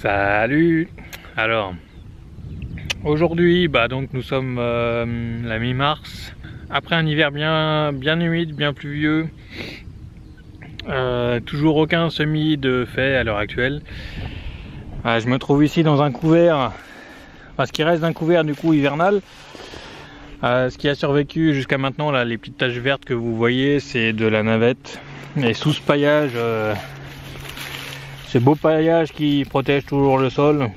Salut. Alors aujourd'hui donc nous sommes la mi-mars, après un hiver bien humide, bien pluvieux, toujours aucun semis de fait à l'heure actuelle. Je me trouve ici dans un couvert, ce qui reste d'un couvert du coup hivernal. Ce qui a survécu jusqu'à maintenant, là, les petites taches vertes que vous voyez, c'est de la navette. Et sous ce paillage, ce beau paillage qui protège toujours le sol,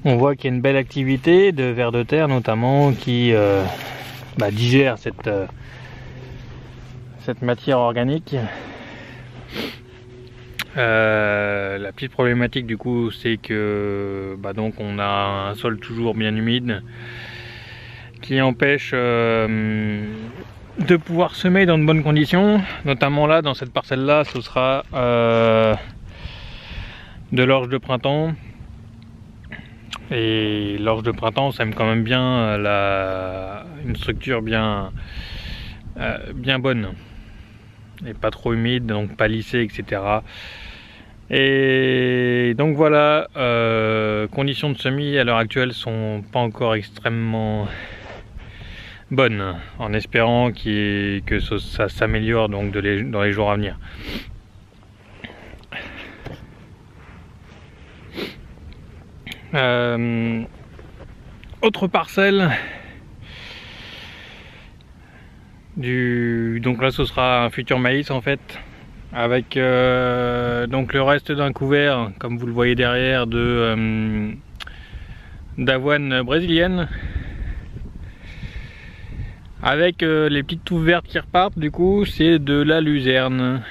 on voit qu'il y a une belle activité de vers de terre notamment qui digère cette matière organique. La petite problématique du coup, c'est que donc on a un sol toujours bien humide qui empêche de pouvoir semer dans de bonnes conditions. Notamment là, dans cette parcelle là, ce sera de l'orge de printemps. Et l'orge de printemps, ça aime quand même bien une structure bien bonne et pas trop humide, donc pas lissée, etc. Et donc voilà, conditions de semis à l'heure actuelle sont pas encore extrêmement bonnes, en espérant que ça s'améliore donc dans les jours à venir. Autre parcelle donc là ce sera un futur maïs en fait, avec donc le reste d'un couvert, comme vous le voyez derrière, d'avoine brésilienne, avec les petites touffes vertes qui repartent. Du coup c'est de la luzerne.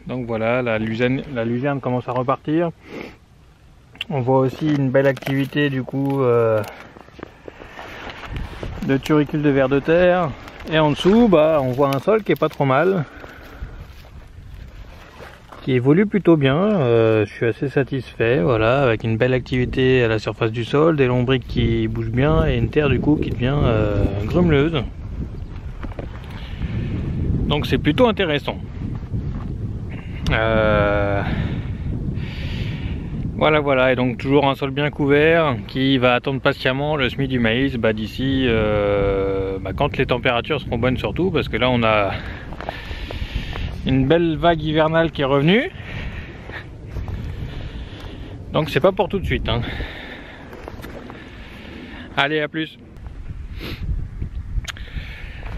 Donc voilà, la luzerne commence à repartir. On voit aussi une belle activité du coup de turicule de vers de terre. Et en dessous, on voit un sol qui est pas trop mal, qui évolue plutôt bien. Je suis assez satisfait, voilà, avec une belle activité à la surface du sol, des lombrics qui bougent bien et une terre du coup qui devient grumeleuse. Donc c'est plutôt intéressant. Voilà, et donc toujours un sol bien couvert qui va attendre patiemment le semis du maïs d'ici quand les températures seront bonnes, surtout parce que là on a une belle vague hivernale qui est revenue, donc c'est pas pour tout de suite, hein. Allez, à plus.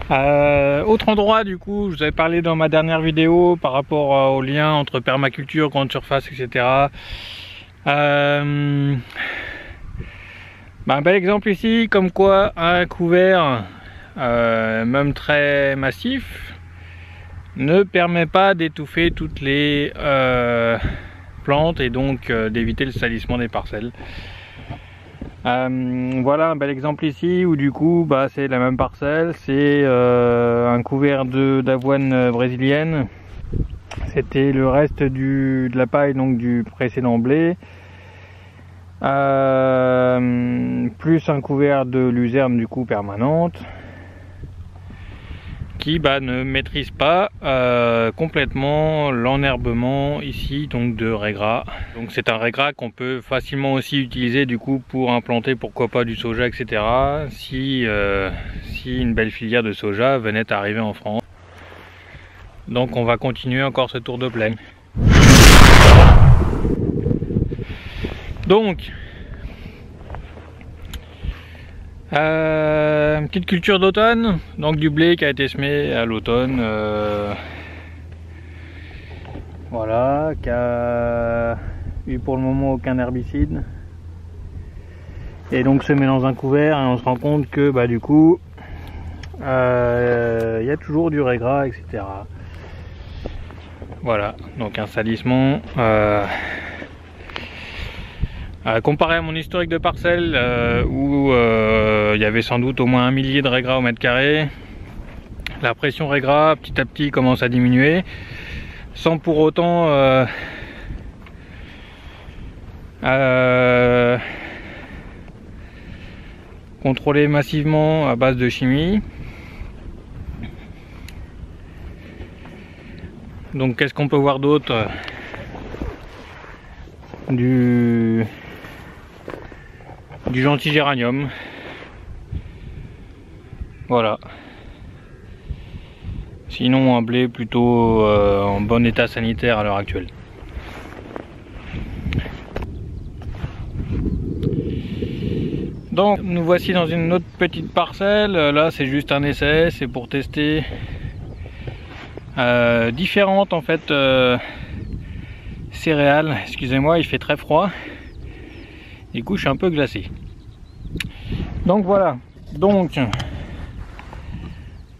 Autre endroit du coup, je vous avais parlé dans ma dernière vidéo par rapport au lien entre permaculture, grande surface, etc. Un bel exemple ici, comme quoi un couvert même très massif ne permet pas d'étouffer toutes les plantes et donc d'éviter le salissement des parcelles. Voilà un bel exemple ici où du coup c'est la même parcelle, c'est un couvert d'avoine brésilienne. C'était le reste de la paille donc du précédent blé, plus un couvert de luzerne du coup permanente, qui ne maîtrise pas complètement l'enherbement ici donc de raiggras. Donc c'est un raiggras qu'on peut facilement aussi utiliser du coup pour implanter pourquoi pas du soja, etc. si une belle filière de soja venait à arriver en France. Donc on va continuer encore ce tour de plaine. Donc une petite culture d'automne, donc du blé qui a été semé à l'automne, voilà, qui a eu pour le moment aucun herbicide, et donc semé dans un couvert, et on se rend compte que du coup il y a toujours du raiggras, etc. Voilà, donc un salissement. Comparé à mon historique de parcelle où il y avait sans doute au moins 1 millier de raiggras au mètre carré, la pression raiggras petit à petit commence à diminuer, sans pour autant contrôler massivement à base de chimie. Donc qu'est-ce qu'on peut voir d'autre? du gentil géranium. Voilà. Sinon un blé plutôt en bon état sanitaire à l'heure actuelle. Donc nous voici dans une autre petite parcelle. Là c'est juste un essai, c'est pour tester différentes en fait céréales. Excusez-moi, il fait très froid. Du coup je suis un peu glacé. Donc voilà. Donc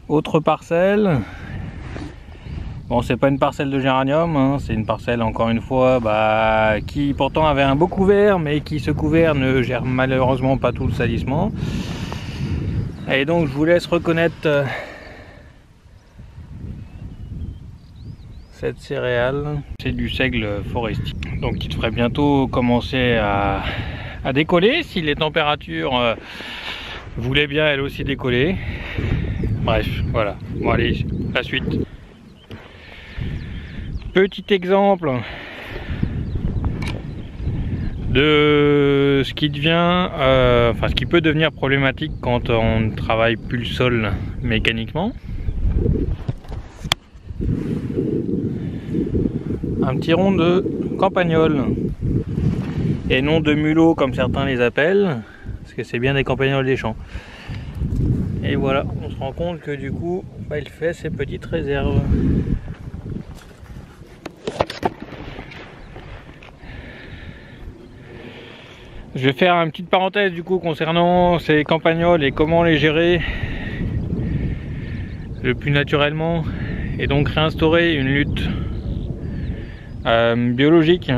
autre parcelle. Bon, c'est pas une parcelle de géranium, hein, c'est une parcelle encore une fois qui pourtant avait un beau couvert, mais qui ce couvert ne gère malheureusement pas tout le salissement. Et donc je vous laisse reconnaître cette céréale. C'est du seigle forestier, donc il devrait bientôt commencer à décoller si les températures voulaient bien elles aussi décoller. Bref, voilà. Bon allez, la suite. Petit exemple de ce qui devient, ce qui peut devenir problématique quand on ne travaille plus le sol mécaniquement. Un petit rond de campagnol et non de mulot comme certains les appellent, parce que c'est bien des campagnols des champs. Et voilà, on se rend compte que du coup, il fait ses petites réserves. Je vais faire une petite parenthèse du coup concernant ces campagnols et comment les gérer le plus naturellement, et donc réinstaurer une lutte biologique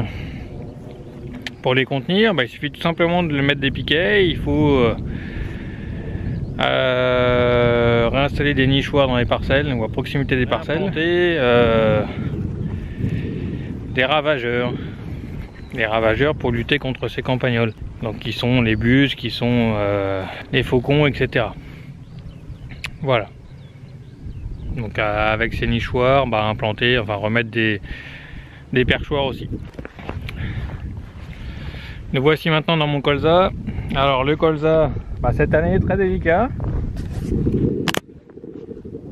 pour les contenir. Il suffit tout simplement de mettre des piquets. Il faut réinstaller des nichoirs dans les parcelles ou à proximité des parcelles, et des ravageurs pour lutter contre ces campagnols, donc qui sont les bus, qui sont les faucons, etc. Voilà, donc avec ces nichoirs implanter, remettre des perchoirs aussi. Nous voici maintenant dans mon colza. Alors le colza, cette année est très délicat.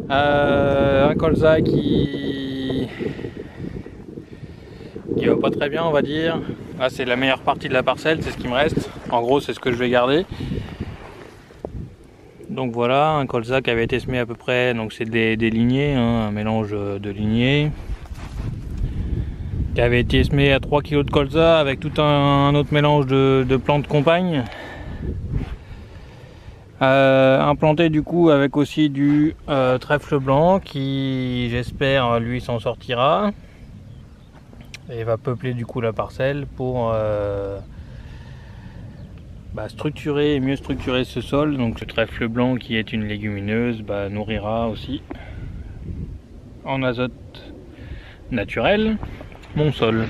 Un colza qui va pas très bien, on va dire. Là c'est la meilleure partie de la parcelle, c'est ce qui me reste. En gros c'est ce que je vais garder. Donc voilà, un colza qui avait été semé à peu près, donc c'est des lignées, un mélange de lignées, qui avait été semé à 3 kg de colza avec tout un autre mélange de plantes compagnes. Implanté du coup avec aussi du trèfle blanc qui, j'espère, lui s'en sortira et va peupler du coup la parcelle pour structurer et mieux structurer ce sol. Donc le trèfle blanc, qui est une légumineuse, nourrira aussi en azote naturel mon sol.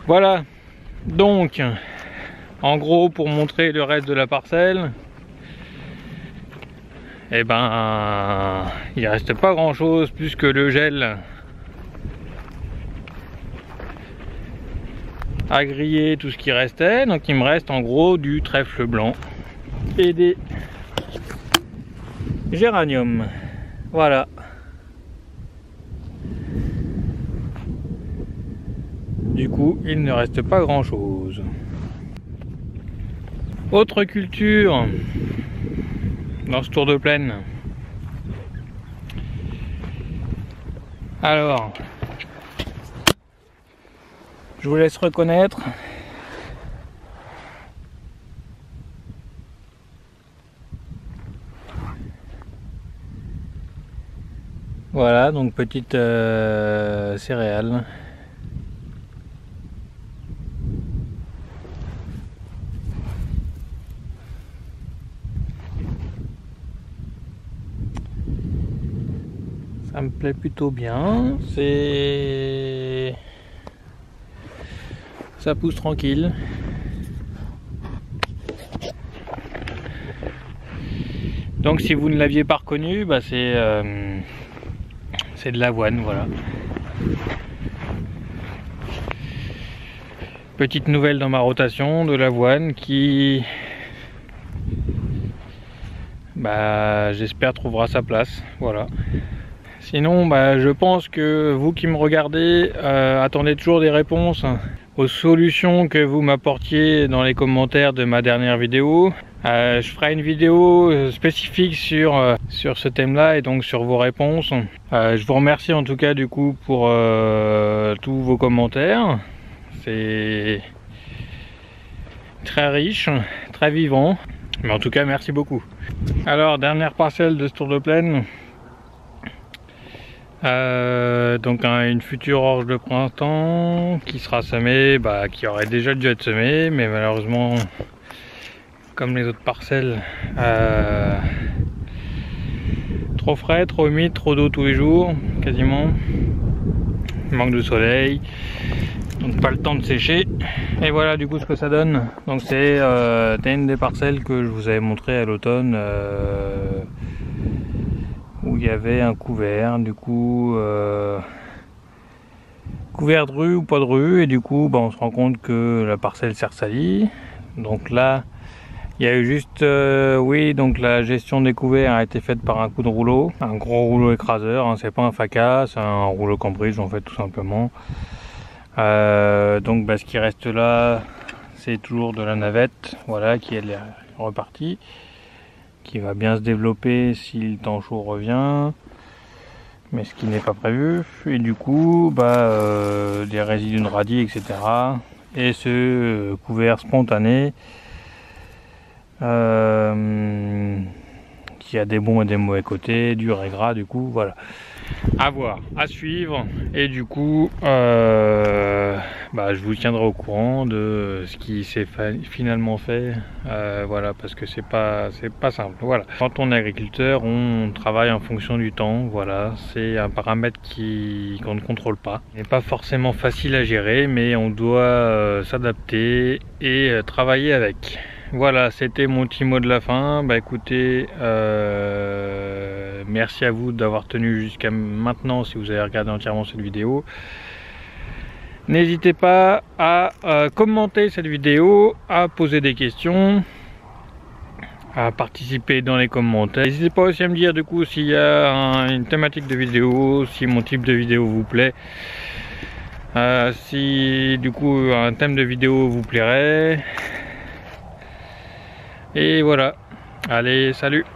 Voilà, donc en gros, pour montrer le reste de la parcelle, il reste pas grand chose plus que le gel à griller, tout ce qui restait. Donc il me reste en gros du trèfle blanc et des géraniums. Voilà. Du coup, il ne reste pas grand chose. Autre culture dans ce tour de plaine. Alors, je vous laisse reconnaître. Voilà, donc petite céréale. Ça me plaît plutôt bien, ça pousse tranquille. Donc si vous ne l'aviez pas reconnu, c'est de l'avoine, voilà. Petite nouvelle dans ma rotation de l'avoine qui, j'espère trouvera sa place. Voilà. Sinon, je pense que vous qui me regardez attendez toujours des réponses aux solutions que vous m'apportiez dans les commentaires de ma dernière vidéo. Je ferai une vidéo spécifique sur ce thème-là et donc sur vos réponses. Je vous remercie en tout cas du coup pour tous vos commentaires. C'est très riche, très vivant. Mais en tout cas, merci beaucoup. Alors, dernière parcelle de ce tour de plaine. Donc une future orge de printemps qui sera semée, qui aurait déjà dû être semée, mais malheureusement, comme les autres parcelles, trop frais, trop humide, trop d'eau tous les jours, quasiment. Manque de soleil, donc pas le temps de sécher. Et voilà du coup ce que ça donne. Donc c'est une des parcelles que je vous avais montré à l'automne. Où il y avait un couvert, du coup couvert de rue ou pas de rue, et du coup on se rend compte que la parcelle s'est ressalie. Donc là il y a eu juste donc la gestion des couverts a été faite par un coup de rouleau, un gros rouleau écraseur, c'est pas un faca, c'est un rouleau Cambridge en fait tout simplement. Donc ce qui reste là c'est toujours de la navette, voilà, qui est repartie, qui va bien se développer si le temps chaud revient, mais ce qui n'est pas prévu. Et du coup des résidus de radis, etc. Et ce couvert spontané qui a des bons et des mauvais côtés, dur et gras, du coup voilà, à voir, à suivre. Et du coup je vous tiendrai au courant de ce qui s'est finalement fait, voilà, parce que c'est pas simple. Voilà, quand on est agriculteur on travaille en fonction du temps, voilà, c'est un paramètre qu'on ne contrôle pas, il n'est pas forcément facile à gérer, mais on doit s'adapter et travailler avec. Voilà, c'était mon petit mot de la fin. Écoutez, merci à vous d'avoir tenu jusqu'à maintenant si vous avez regardé entièrement cette vidéo. N'hésitez pas à commenter cette vidéo, à poser des questions, à participer dans les commentaires. N'hésitez pas aussi à me dire du coup s'il y a une thématique de vidéo, si mon type de vidéo vous plaît, si du coup un thème de vidéo vous plairait. Et voilà, allez, salut!